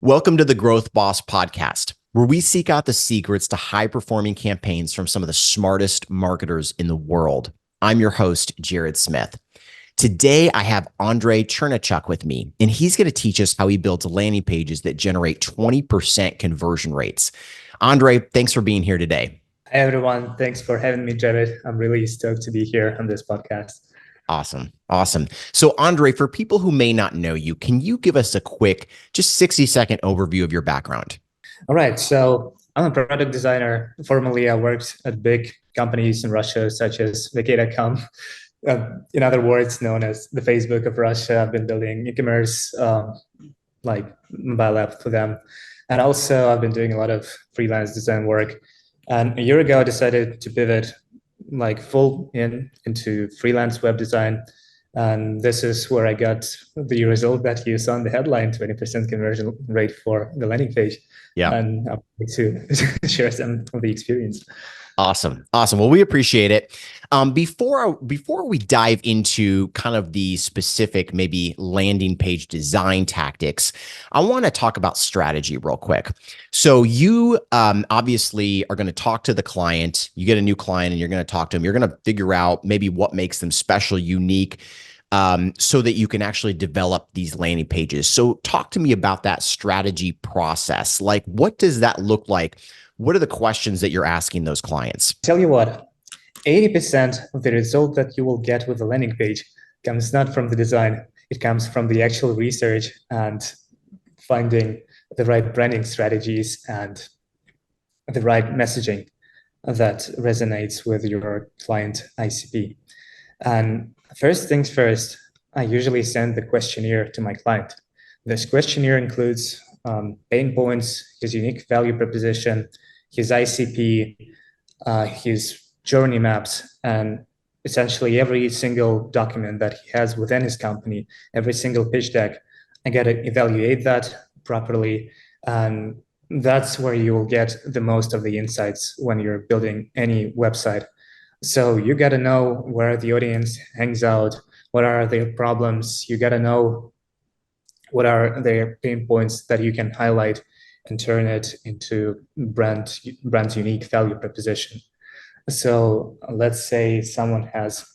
Welcome to the Growth Boss podcast, where we seek out the secrets to high-performing campaigns from some of the smartest marketers in the world. I'm your host, Jared Smith. Today, I have Andrey Chernyshuk with me, and he's going to teach us how he builds landing pages that generate 20% conversion rates. Andrey, thanks for being here today. Hi, everyone. Thanks for having me, Jared. I'm really stoked to be here on this podcast. Awesome. So Andrey, for people who may not know you, can you give us a quick, just 60-second overview of your background? All right. So I'm a product designer. Formerly, I worked at big companies in Russia, such as VK.com. In other words, known as the Facebook of Russia. I've been building e-commerce, like mobile app for them. And also, I've been doing a lot of freelance design work. And a year ago, I decided to pivot like full into freelance web design. And this is where I got the result that you saw in the headline, 20% conversion rate for the landing page. Yeah. And I'm going to share some of the experience. Awesome. Well, we appreciate it. Before we dive into kind of the specific, maybe landing page design tactics, I want to talk about strategy real quick. So you obviously are going to talk to the client. You get a new client and you're going to talk to them. You're going to figure out maybe what makes them special, unique, so that you can actually develop these landing pages. So talk to me about that strategy process. Like, what does that look like? What are the questions that you're asking those clients? Tell you what, 80% of the result that you will get with the landing page comes not from the design. It comes from the actual research and finding the right branding strategies and the right messaging that resonates with your client ICP. And first things first, I usually send the questionnaire to my client. This questionnaire includes pain points, his unique value proposition, his ICP, his journey maps, and essentially every single document that he has within his company, every single pitch deck. I got to evaluate that properly. And that's where you will get the most of the insights when you're building any website. So you got to know where the audience hangs out, what are their problems. You got to know what are their pain points that you can highlight and turn it into brand's unique value proposition. So let's say someone has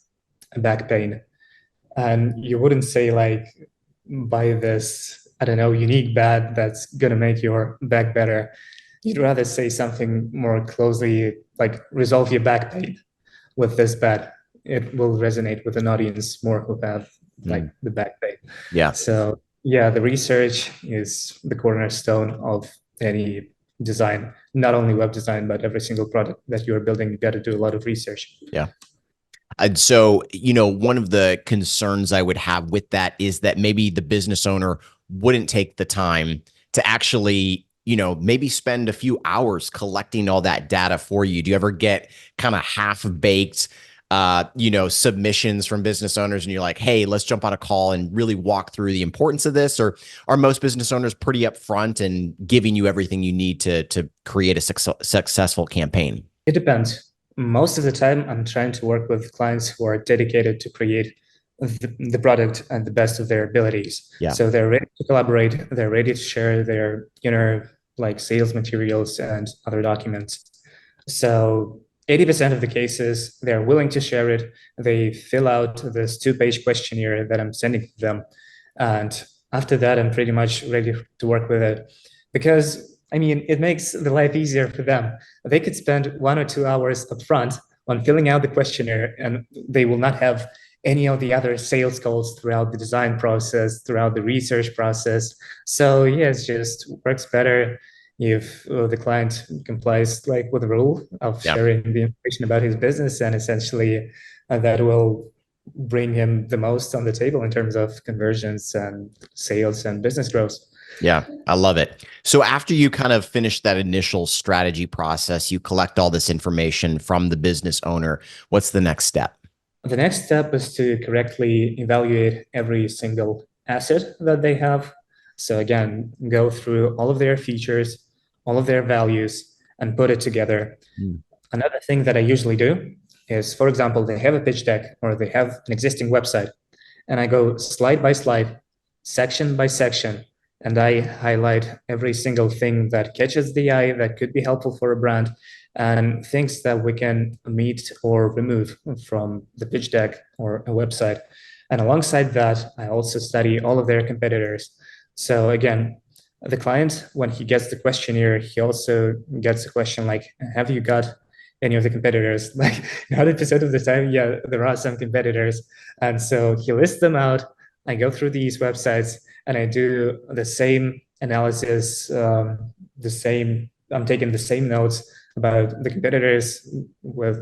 a back pain, and you wouldn't say like, buy this, I don't know, unique bat that's gonna make your back better. You'd rather say something more closely like, resolve your back pain with this bat. It will resonate with an audience more who have like the back pain. Yeah. So yeah, the research is the cornerstone of any design, not only web design, but every single product that you're building, you got to do a lot of research. Yeah. And so, one of the concerns I would have with that is that maybe the business owner wouldn't take the time to actually, maybe spend a few hours collecting all that data for you. Do you ever get kind of half-baked submissions from business owners and you're like, hey, let's jump on a call and really walk through the importance of this? Or are most business owners pretty upfront and giving you everything you need to create a successful campaign? It depends. Most of the time, I'm trying to work with clients who are dedicated to create the product and the best of their abilities. Yeah. So they're ready to collaborate. They're ready to share their inner like sales materials and other documents. So 80% of the cases, they're willing to share it. They fill out this 2-page questionnaire that I'm sending to them. And after that, I'm pretty much ready to work with it. Because, it makes the life easier for them. They could spend 1 or 2 hours upfront on filling out the questionnaire, and they will not have any of the other sales calls throughout the design process, throughout the research process. So yeah, it just works better if the client complies like with the rule of sharing the information about his business, and essentially that will bring him the most on the table in terms of conversions and sales and business growth. Yeah, I love it. So after you kind of finish that initial strategy process, you collect all this information from the business owner. What's the next step? The next step is to correctly evaluate every single asset that they have. So again, go through all of their features, all of their values, and put it together. Another thing that I usually do is, for example, they have a pitch deck or they have an existing website, and I go slide by slide, section by section, and I highlight every single thing that catches the eye that could be helpful for a brand, and things that we can omit or remove from the pitch deck or a website. And alongside that, I also study all of their competitors. So again, the client, when he gets the questionnaire, he also gets a question like, have you got any of the competitors? Like 100% of the time, yeah, there are some competitors. And so he lists them out. I go through these websites and I do the same analysis, I'm taking the same notes about the competitors with,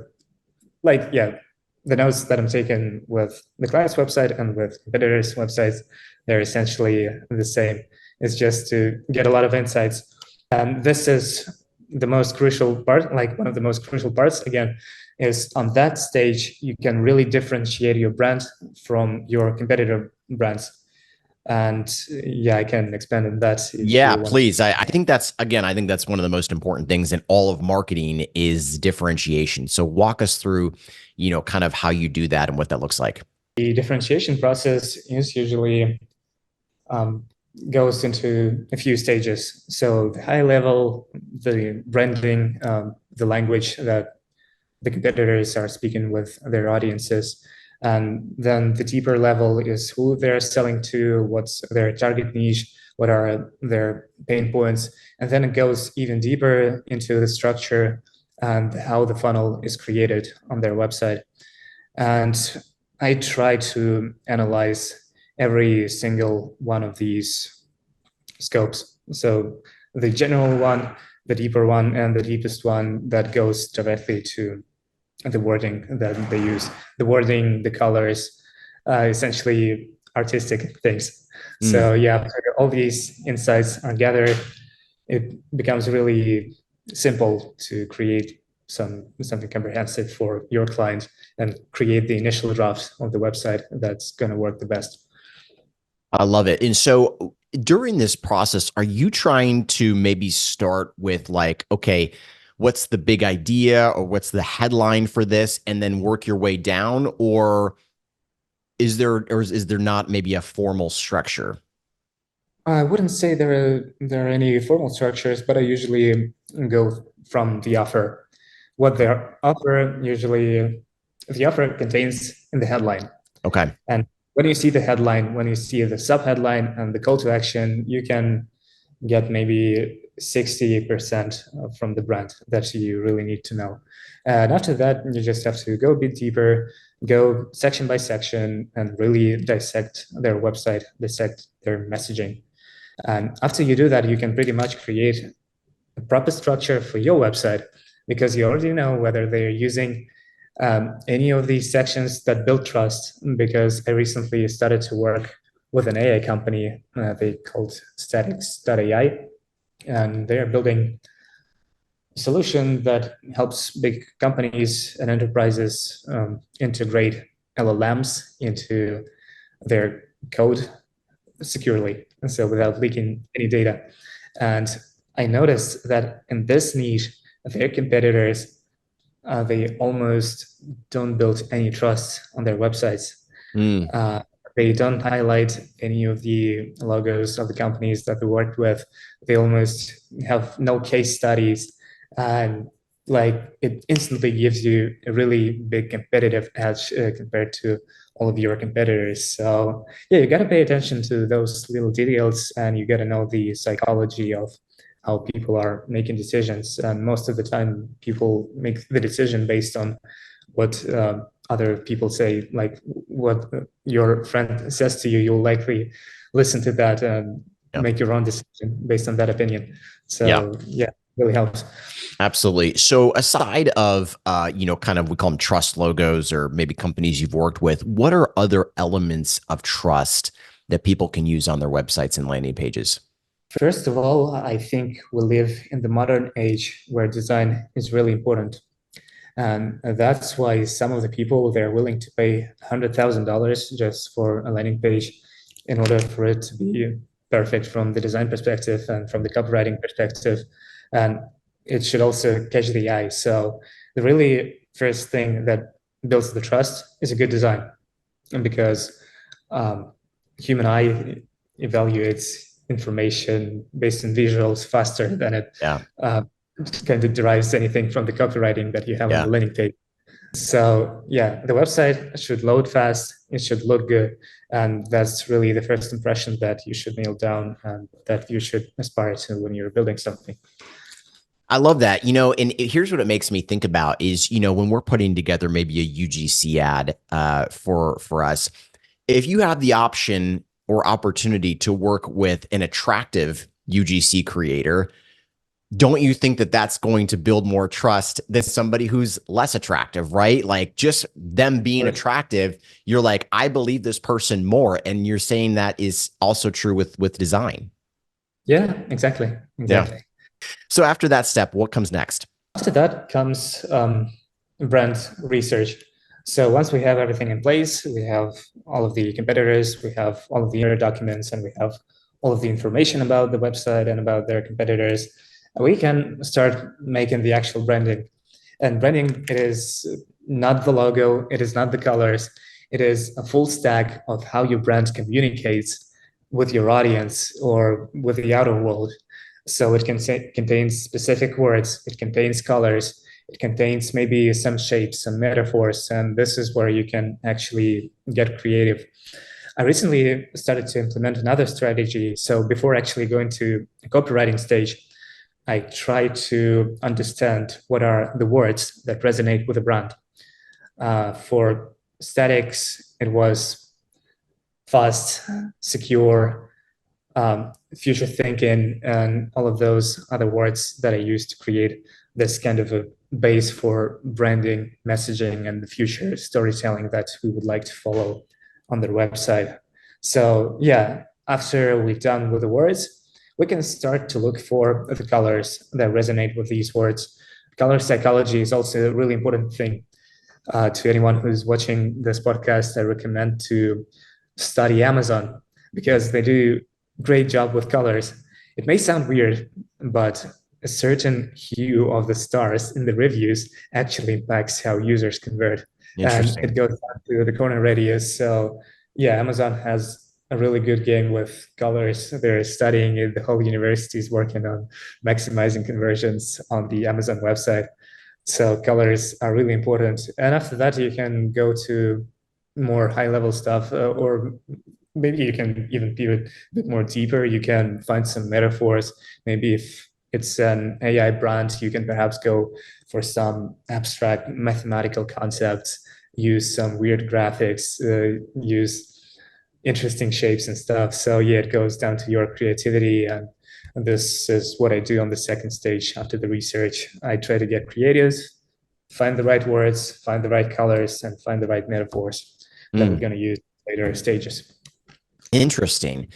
like, yeah, the notes that I'm taking with the client's website and with competitors' websites, they're essentially the same. It's just to get a lot of insights. And this is the most crucial part, like one of the most crucial parts, again, is on that stage, you can really differentiate your brand from your competitor brands. And yeah, I can expand on that if Yeah, you want. please. I think that's, again, I think that's one of the most important things in all of marketing is differentiation. So walk us through, kind of how you do that and what that looks like. The differentiation process is usually um, goes into a few stages. So the high level, the branding, the language that the competitors are speaking with their audiences. And then the deeper level is who they're selling to, what's their target niche, what are their pain points. And then it goes even deeper into the structure and how the funnel is created on their website. And I try to analyze every single one of these scopes. So the general one, the deeper one, and the deepest one that goes directly to the wording that they use. The wording, the colors, essentially artistic things. So yeah, after all these insights are gathered, it becomes really simple to create something comprehensive for your client and create the initial draft of the website that's going to work the best. I love it. And so during this process, are you trying to maybe start with like, okay, what's the big idea or what's the headline for this and then work your way down? Or is there not maybe a formal structure? I wouldn't say there are any formal structures, but I usually go from the offer. What their offer usually, the offer contains in the headline. Okay. And when you see the headline, when you see the sub-headline and the call to action, you can get maybe 60% from the brand that you really need to know. And after that, you just have to go a bit deeper, go section by section, and really dissect their website, dissect their messaging. And after you do that, you can pretty much create a proper structure for your website because you already know whether they're using any of these sections that build trust. Because I recently started to work with an AI company they called Statics.ai, and they are building a solution that helps big companies and enterprises integrate LLMs into their code securely, and so without leaking any data. And I noticed that in this niche, their competitors, they almost don't build any trust on their websites. They don't highlight any of the logos of the companies that they worked with. They almost have no case studies. And like it instantly gives you a really big competitive edge compared to all of your competitors. So yeah, you got to pay attention to those little details and you got to know the psychology of how people are making decisions. And most of the time, people make the decision based on what other people say, like what your friend says to you. You'll likely listen to that and make your own decision based on that opinion. So yeah, it really helps. Absolutely. So aside of, kind of, we call them trust logos or maybe companies you've worked with, what are other elements of trust that people can use on their websites and landing pages? First of all, I think we live in the modern age where design is really important. And that's why some of the people, they're willing to pay $100,000 just for a landing page in order for it to be perfect from the design perspective and from the copywriting perspective. And it should also catch the eye. So the really first thing that builds the trust is a good design. And because human eye evaluates information based on visuals faster than it Yeah. kind of derives anything from the copywriting that you have on the Yeah. landing page. So yeah, the website should load fast, it should look good, and that's really the first impression that you should nail down and that you should aspire to when you're building something. I love that. Here's what it makes me think about is, when we're putting together maybe a UGC ad for us, if you have the option or opportunity to work with an attractive UGC creator, don't you think that that's going to build more trust than somebody who's less attractive, right? Like just them being attractive, you're like, I believe this person more. And you're saying that is also true with design. Yeah, exactly. Yeah. So after that step, what comes next? After that comes brand research. So once we have everything in place, we have all of the competitors, we have all of the inner documents, and we have all of the information about the website and about their competitors, we can start making the actual branding. And branding, it is not the logo, it is not the colors, it is a full stack of how your brand communicates with your audience or with the outer world. So it contains specific words, it contains colors, it contains maybe some shapes, some metaphors, and this is where you can actually get creative. I recently started to implement another strategy. So before actually going to the copywriting stage, I try to understand what are the words that resonate with a brand. For statics, it was fast, secure, future thinking, and all of those other words that I use to create this kind of a base for branding, messaging, and the future storytelling that we would like to follow on their website. So yeah, after we've done with the words, we can start to look for the colors that resonate with these words. Color psychology is also a really important thing. To anyone who's watching this podcast, I recommend to study Amazon because they do a great job with colors. It may sound weird, but a certain hue of the stars in the reviews actually impacts how users convert. And it goes down to the corner radius. So yeah, Amazon has a really good game with colors. They're studying it. The whole university is working on maximizing conversions on the Amazon website. So colors are really important. And after that, you can go to more high level stuff, or maybe you can even pivot a bit more deeper. You can find some metaphors. Maybe if it's an AI brand, you can perhaps go for some abstract mathematical concepts, use some weird graphics, use interesting shapes and stuff. So yeah, it goes down to your creativity, and this is what I do on the second stage after the research. I try to get creatives, find the right words, find the right colors, and find the right metaphors that we're going to use later stages. Interesting.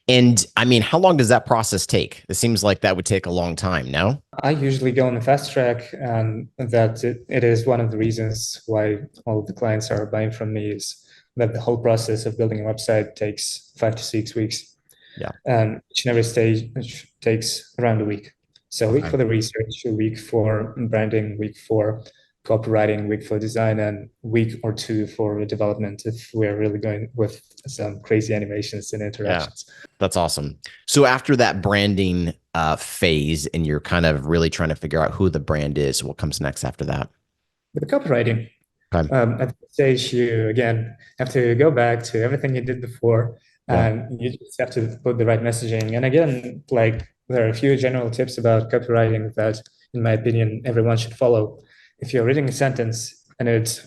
And I mean, how long does that process take? It seems like that would take a long time, no? I usually go on the fast track, and that it is one of the reasons why all of the clients are buying from me is that the whole process of building a website takes 5 to 6 weeks. Yeah. And each and every stage takes around a week. So a week for the research, a week for branding, a week for copywriting, a week for design, and a week or two for development if we're really going with some crazy animations and interactions. Yeah, that's awesome. So after that branding phase and you're kind of really trying to figure out who the brand is, what comes next after that? With the copywriting. Okay. At this stage, you again have to go back to everything you did before, and you just have to put the right messaging. And again, like there are a few general tips about copywriting that, in my opinion, everyone should follow. If you're reading a sentence and it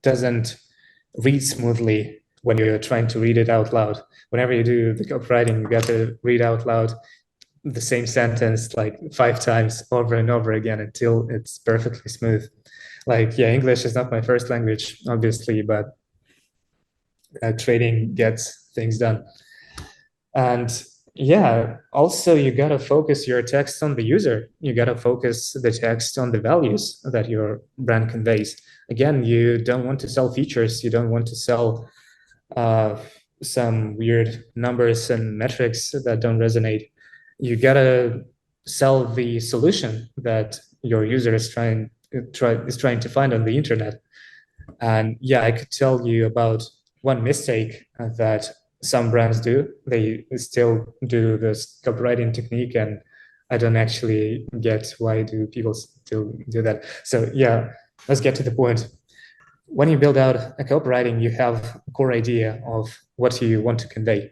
doesn't read smoothly when you're trying to read it out loud, whenever you do the copywriting, you got to read out loud the same sentence like 5 times over and over again until it's perfectly smooth. Like, yeah, English is not my first language, obviously, but trading gets things done. And yeah, also you got to focus your text on the user. You got to focus the text on the values that your brand conveys. Again, you don't want to sell features. You don't want to sell some weird numbers and metrics that don't resonate. You got to sell the solution that your user is trying to find on the internet. And yeah, I could tell you about one mistake that some brands do. They still do this copywriting technique, and I don't actually get why do people still do that. So yeah, let's get to the point. When you build out a copywriting, you have a core idea of what you want to convey.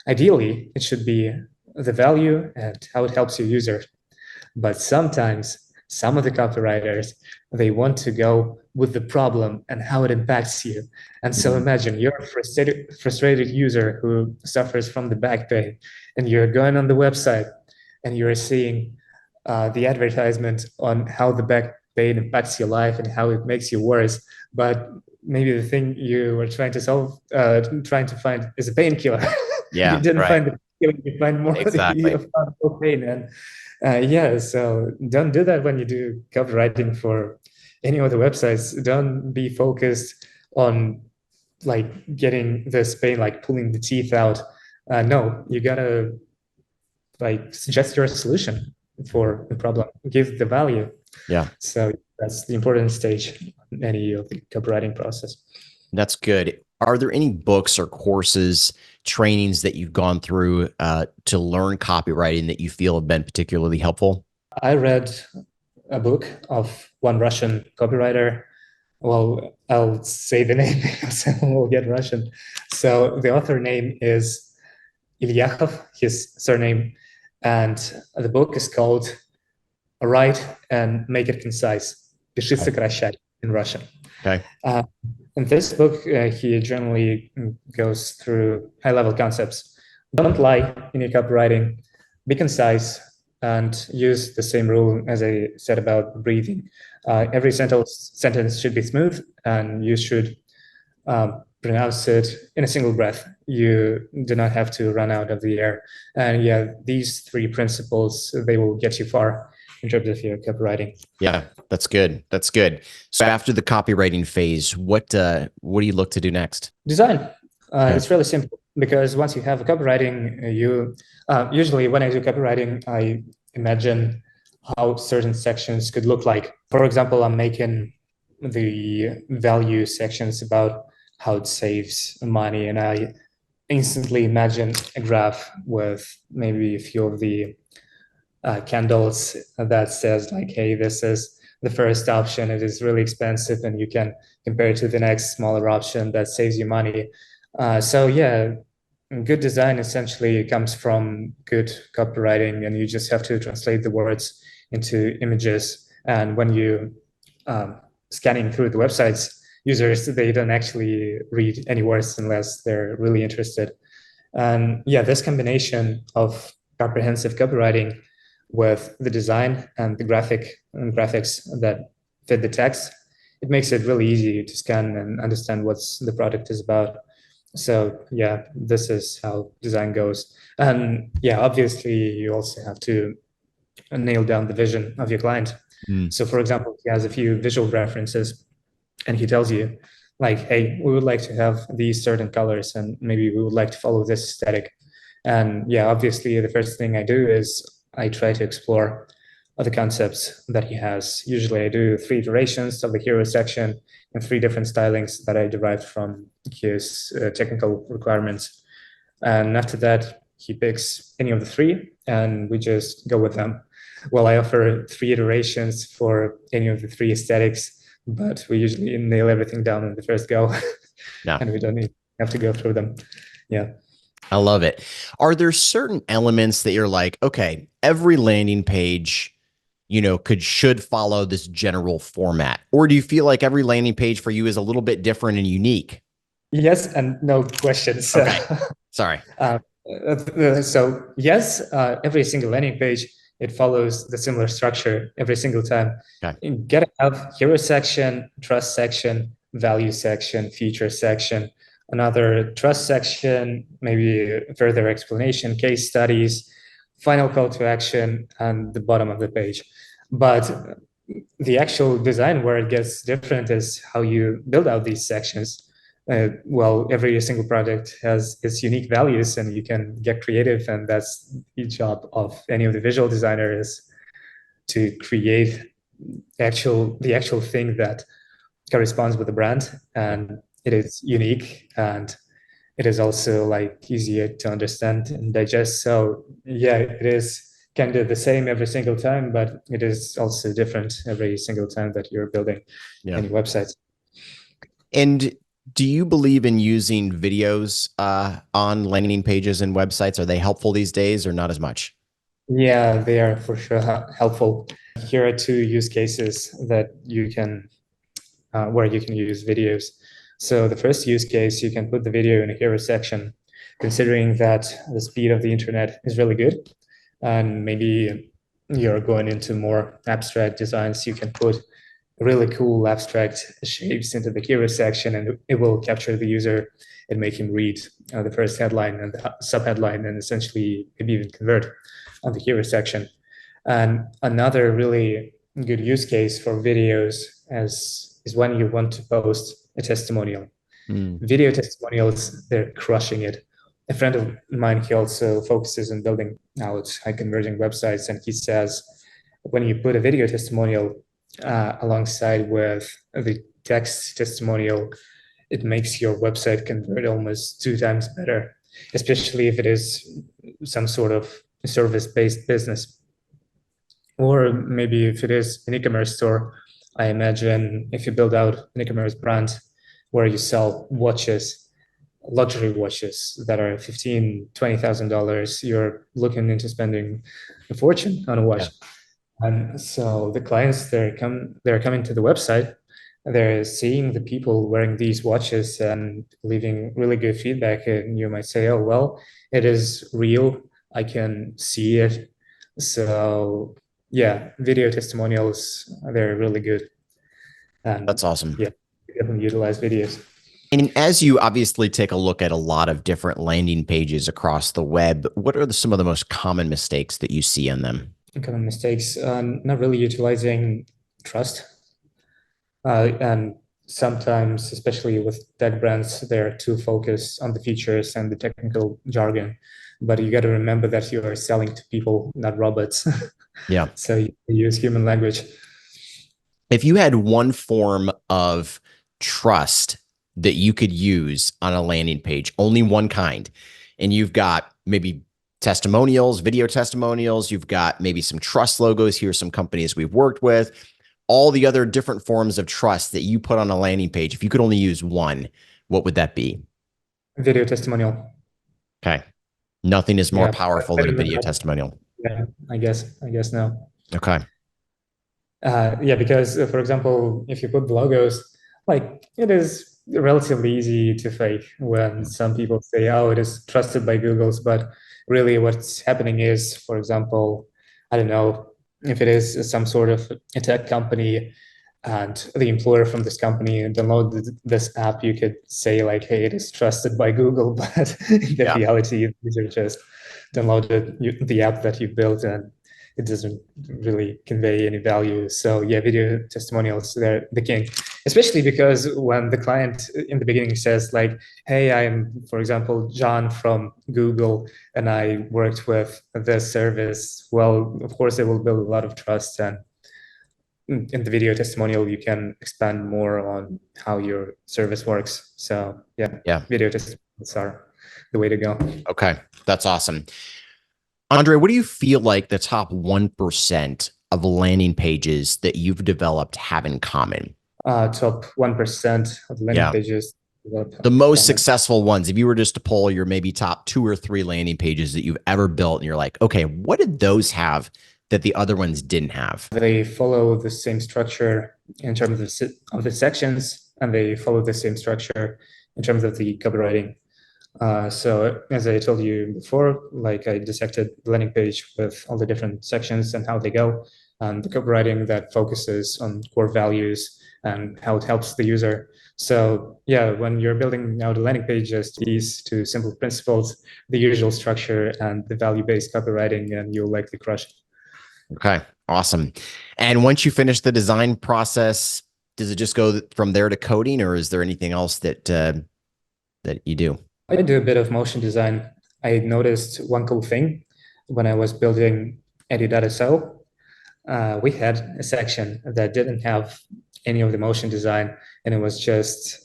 Ideally, it should be the value and how it helps your user. But sometimes some of the copywriters, they want to go with the problem and how it impacts you. And so imagine you're a frustrated user who suffers from the back pain, and you're going on the website and you're seeing the advertisement on how the back pain impacts your life and how it makes you worse. But maybe the thing you were trying to solve, trying to find is a painkiller. You Yeah, didn't right. find the painkiller, you find more, Exactly. you found more pain. And yeah, so don't do that when you do copywriting for any of the websites. Don't be focused on like getting this pain, like pulling the teeth out. No, you gotta like suggest your solution for the problem, give the value. Yeah. So that's the important stage in any of the copywriting process. That's good. Are there any books or courses, trainings that you've gone through to learn copywriting that you feel have been particularly helpful? I read a book of one Russian copywriter. Well, I'll say the name because we'll get Russian. So the author name is Ilyakov, his surname, and the book is called Write and Make It Concise. Пиши, сокращай in Russian. Okay. In this book, he generally goes through high-level concepts. Don't lie in your copywriting, be concise, and use the same rule as I said about breathing. Every sentence should be smooth, and you should pronounce it in a single breath. You do not have to run out of the air. And yeah, these three principles, they will get you far in terms of your copywriting. Yeah, that's good. That's good. So after the copywriting phase, what do you look to do next? Design. It's really simple because once you have a copywriting, you usually when I do copywriting, I imagine how certain sections could look like. For example, I'm making the value sections about how it saves money, and I instantly imagine a graph with maybe a few of the candles that says like, hey, this is the first option, it is really expensive, and you can compare it to the next smaller option that saves you money. So yeah, good design essentially comes from good copywriting, and you just have to translate the words into images. And when you scanning through the websites, users, they don't actually read any words unless they're really interested. And yeah, this combination of comprehensive copywriting with the design and the graphics that fit the text, it makes it really easy to scan and understand what the product is about. So yeah, this is how design goes. And yeah, obviously you also have to nail down the vision of your client. So for example, he has a few visual references and he tells you like, hey, we would like to have these certain colors and maybe we would like to follow this aesthetic. And yeah, obviously the first thing I do is I try to explore other concepts that he has. Usually I do 3 iterations of the hero section and 3 different stylings that I derived from his technical requirements. And after that, he picks any of the 3 and we just go with them. Well, I offer 3 iterations for any of the 3 aesthetics, but we usually nail everything down in the first go. Yeah. And we don't have to go through them. Yeah. I love it. Are there certain elements that you're like, okay, every landing page, should follow this general format? Or do you feel like every landing page for you is a little bit different and unique? Yes and no questions. Okay. Sorry. So yes, every single landing page, it follows the similar structure every single time. Okay. You gotta have hero section, trust section, value section, feature section, another trust section, maybe further explanation, case studies, final call to action, and the bottom of the page. But the actual design where it gets different is how you build out these sections. Well, every single product has its unique values and you can get creative, and that's the job of any of the visual designers to create the actual thing that corresponds with the brand and it is unique and it is also like easier to understand and digest. So yeah, it is kind of the same every single time, but it is also different every single time that you're building Yeah. any websites. And do you believe in using videos on landing pages and websites? Are they helpful these days or not as much? Yeah, they are for sure helpful. Here are two use cases that you can where you can use videos. So the first use case, you can put the video in a hero section, considering that the speed of the internet is really good, and maybe you're going into more abstract designs, you can put really cool abstract shapes into the hero section, and it will capture the user and make him read the first headline and the subheadline, and essentially maybe even convert on the hero section. And another really good use case for videos is when you want to post a testimonial. Mm. Video testimonials, they're crushing it. A friend of mine, he also focuses on building out high converting websites, and he says when you put a video testimonial alongside with the text testimonial, it makes your website convert almost 2 times better, especially if it is some sort of service-based business. Or maybe if it is an e-commerce store, I imagine if you build out an e-commerce brand where you sell watches, luxury watches that are $15,000, $20,000, you're looking into spending a fortune on a watch. Yeah. And so the clients, they're coming to the website, they're seeing the people wearing these watches and leaving really good feedback. And you might say, oh, well, it is real. I can see it. So yeah, video testimonials, they're really good. And That's awesome. yeah, definitely utilize videos. And as you obviously take a look at a lot of different landing pages across the web, what are some of the most common mistakes that you see in them? Common mistakes, not really utilizing trust. And sometimes, especially with tech brands, they're too focused on the features and the technical jargon. But you got to remember that you are selling to people, not robots. Yeah. So you use human language. If you had one form of trust that you could use on a landing page, only one kind, and you've got maybe testimonials, video testimonials, you've got maybe some trust logos, here's some companies we've worked with, all the other different forms of trust that you put on a landing page, if you could only use one, what would that be? Video testimonial. Okay. Nothing is more Yeah, powerful than a video testimonial. yeah, I guess no. Okay. Yeah, because for example, if you put the logos, like it is relatively easy to fake when some people say, oh, it is trusted by Google's, but really what's happening is, for example, I don't know, if it is some sort of a tech company and the employer from this company downloaded this app, you could say like, hey, it is trusted by Google, but in the Yeah. reality, these are just downloaded the app that you built, and it doesn't really convey any value. So yeah, video testimonials, they're the king, especially because when the client in the beginning says like, hey, I'm, for example, John from Google, and I worked with this service, well, of course, it will build a lot of trust. And in the video testimonial, you can expand more on how your service works. So yeah, Yeah. video testimonials are the way to go. Okay. That's awesome. Andrey, what do you feel like the top 1% of landing pages that you've developed have in common? Top 1% of landing pages. The most successful ones. If you were just to pull your maybe top 2 or 3 landing pages that you've ever built, and you're like, okay, what did those have that the other ones didn't have? They follow the same structure in terms of the sections, and they follow the same structure in terms of the copywriting. So as I told you before, like I dissected the landing page with all the different sections and how they go, and the copywriting that focuses on core values and how it helps the user. So yeah, when you're building out a landing page, just these two simple principles, the usual structure and the value-based copywriting, and you'll likely crush it. Okay, awesome. And once you finish the design process, does it just go from there to coding, or is there anything else that that you do? I do a bit of motion design. I noticed one cool thing when I was building edu.sl. We had a section that didn't have any of the motion design, and it was just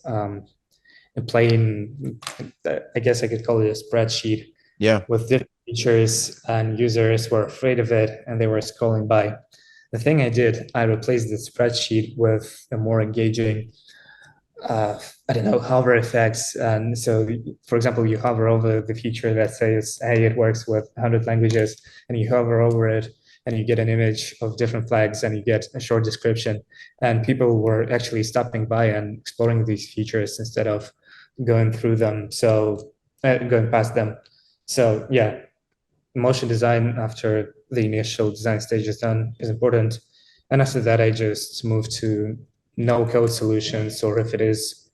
a plain, I guess I could call it a spreadsheet Yeah. with different features, and users were afraid of it and they were scrolling by. The thing I did, I replaced the spreadsheet with a more engaging, I don't know, hover effects. And so, for example, you hover over the feature that says, hey, it works with 100 languages, and you hover over it and you get an image of different flags and you get a short description. And people were actually stopping by and exploring these features instead of going through them. So, going past them. So, yeah, motion design after the initial design stage is done is important. And after that, I just move to no code solutions, or if it is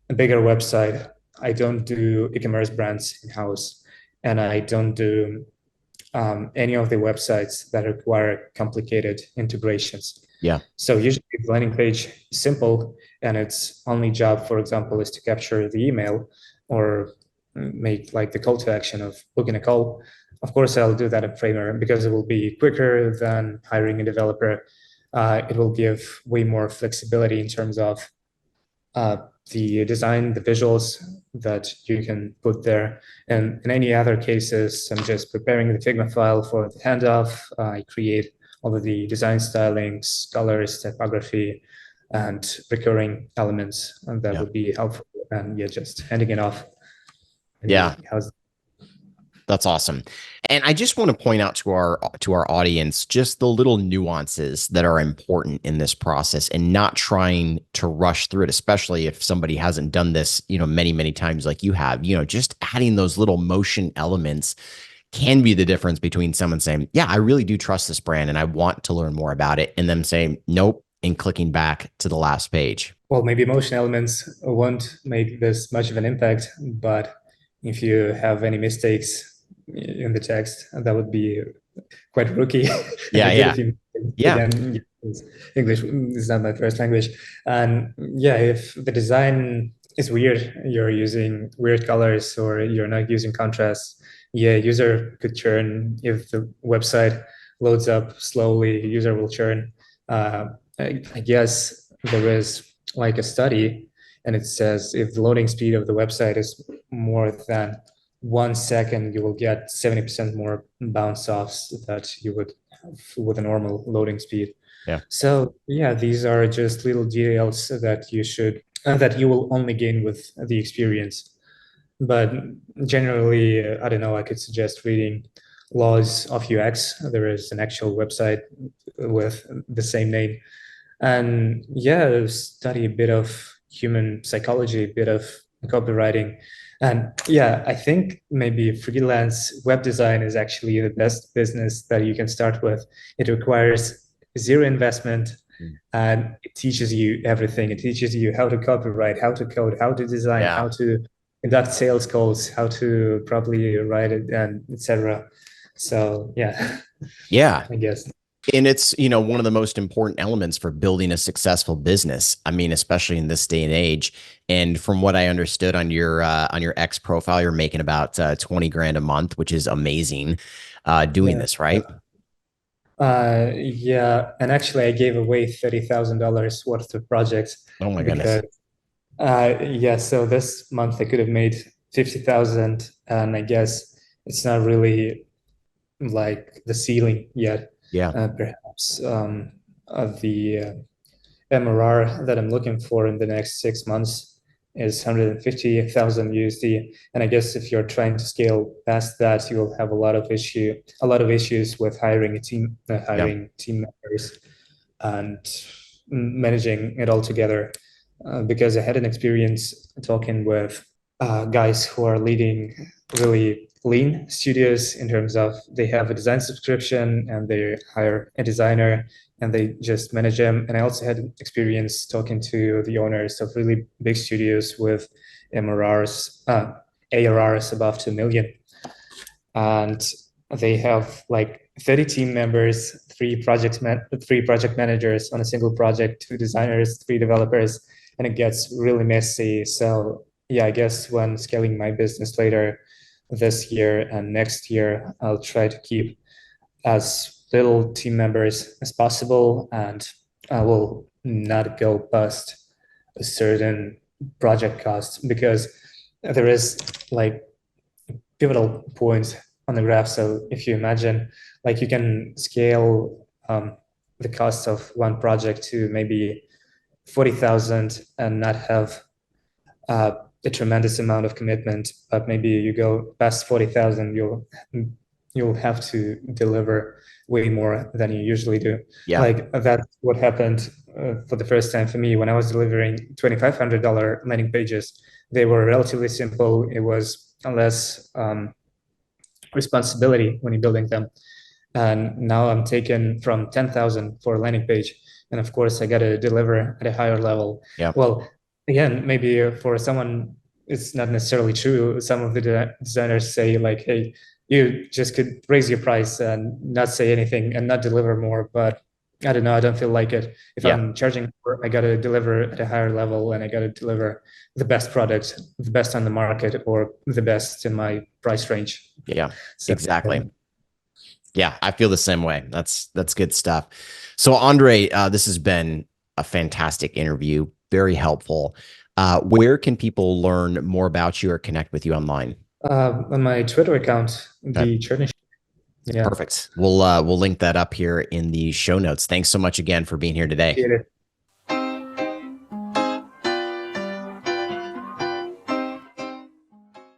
a bigger website, I don't do e-commerce brands in-house, and I don't do any of the websites that require complicated integrations. Yeah. So usually the landing page is simple, and its only job, for example, is to capture the email or make like the call to action of booking a call. Of course, I'll do that in Framer because it will be quicker than hiring a developer. It will give way more flexibility in terms of uh, the design, the visuals that you can put there. And in any other cases, I'm just preparing the Figma file for the handoff. I create all of the design stylings, colors, typography, and recurring elements, and that Yeah. would be helpful. And yeah, just handing it off. And yeah, Yeah. how's That's awesome. And I just want to point out to our audience just the little nuances that are important in this process and not trying to rush through it, especially if somebody hasn't done this, many, many times like you have. Just adding those little motion elements can be the difference between someone saying, "Yeah, I really do trust this brand and I want to learn more about it," and them saying, "Nope," and clicking back to the last page. well, maybe motion elements won't make this much of an impact, but if you have any mistakes in the text, that would be quite rookie. And Yeah, I did a yeah. few, Yeah. again, English is not my first language. And yeah, if the design is weird, you're using weird colors or you're not using contrast, yeah, user could churn. If the website loads up slowly, user will churn. I guess there is like a study, and it says if the loading speed of the website is more than 1 second, you will get 70% more bounce offs that you would have with a normal loading speed. Yeah. So yeah, these are just little details that you should that you will only gain with the experience. But generally, I don't know, I could suggest reading Laws of UX. There is an actual website with the same name. And yeah, study a bit of human psychology, a bit of copywriting. And yeah, I think maybe freelance web design is actually the best business that you can start with. It requires zero investment, Mm. and it teaches you everything. It teaches you how to copyright, how to code, how to design, Yeah. how to conduct sales calls, how to properly write it, and etc. So yeah, Yeah. I guess. And it's, one of the most important elements for building a successful business. I mean, especially in this day and age. And from what I understood on your X profile, you're making about 20 grand a month, which is amazing, doing Yeah. this, right? Yeah, and actually, I gave away $30,000 worth of projects Oh my goodness. because, yeah, so this month I could have made 50,000, and I guess it's not really like the ceiling yet. Yeah. Perhaps the MRR that I'm looking for in the next 6 months is 150,000 USD. And I guess if you're trying to scale past that, you'll have a lot of issues with Yeah. hiring team members and managing it all together. Because I had an experience talking with guys who are leading really lean studios in terms of they have a design subscription and they hire a designer and they just manage them. And I also had experience talking to the owners of really big studios with MRRs, ARRs above 2 million. And they have like 30 team members, three project managers on a single project, two designers, three developers, and it gets really messy. So yeah, I guess when scaling my business later this year and next year, I'll try to keep as little team members as possible, and I will not go past a certain project costs, because there is like pivotal points on the graph. So if you imagine, like, you can scale the cost of one project to maybe 40,000 and not have a tremendous amount of commitment, but maybe you go past 40,000, you'll have to deliver way more than you usually do. Yeah. Like, that's what happened for the first time for me when I was delivering $2,500 landing pages. They were relatively simple. It was less responsibility when you're building them. And now I'm taken from 10,000 for a landing page. And of course, I got to deliver at a higher level. Yeah. Well, again, maybe for someone, it's not necessarily true. Some of the designers say like, hey, you just could raise your price and not say anything and not deliver more. But I don't know. I don't feel like it. If I'm charging more, I got to deliver at a higher level, and I got to deliver the best product, the best on the market, or the best in my price range. Yeah, So, exactly. Yeah, I feel the same way. That's good stuff. So Andrey, this has been a fantastic interview, very helpful. Where can people learn more about you or connect with you online? On my Twitter account, Andrey Chernyshuk. Yeah. Perfect. We'll link that up here in the show notes. Thanks so much again for being here today. Appreciate it.